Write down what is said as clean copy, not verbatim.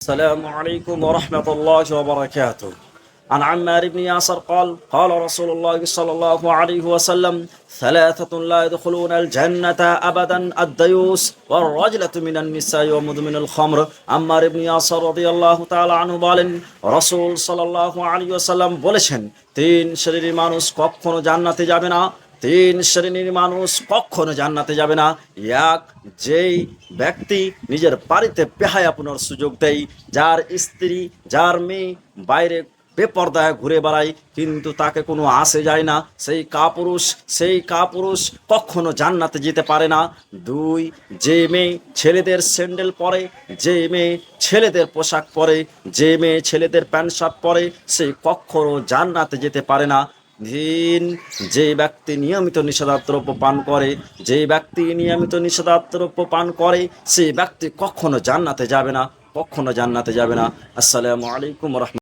السلام عليكم ورحمة الله وبركاته. عن عمار بن ياسر قال قال رسول الله صلى الله عليه وسلم ثلاثة لا يدخلون الجنة أبدا الديوس والرجلة من النساء ومدمن الخمر. عمار بن ياسر رضي الله تعالى عنه বলেন রাসূল সাল্লাল্লাহু আলাইহি ওয়াসাল্লাম বলেছেন তিন শ্রেণীর মানুষ কখনো জান্নাতে যাবে না। তিন শ্রেণীর মানুষ কখনো জান্নাতে যাবে না। এক, যেই ব্যক্তি নিজের বাড়িতে বেহায়াপনার সুযোগ দেয়, যার স্ত্রী যার মেয়ে বাইরে বেপর্দায় ঘুরে বেড়ায় কিন্তু তাকে কোনো আসে যায় না, সেই কাপুরুষ কখনো জান্নাতে যেতে পারে না। দুই, যে মেয়ে ছেলেদের স্যান্ডেল পরে, যে মেয়ে ছেলেদের পোশাক পরে, যে মেয়ে ছেলেদের প্যান্ট শার্ট পরে, সেই কখনো জান্নাতে যেতে পারে না। তিন, যে ব্যক্তি নিয়মিত নিষেধাদ্রব্য পান করে, যে ব্যক্তি নিয়মিত নিষেধাদ্রব্য পান করে সেই ব্যক্তি কখনো জান্নাতে যাবে না, কখনো জান্নাতে যাবে না। আসসালামু আলাইকুম ওয়া রাহমাতুল্লাহ।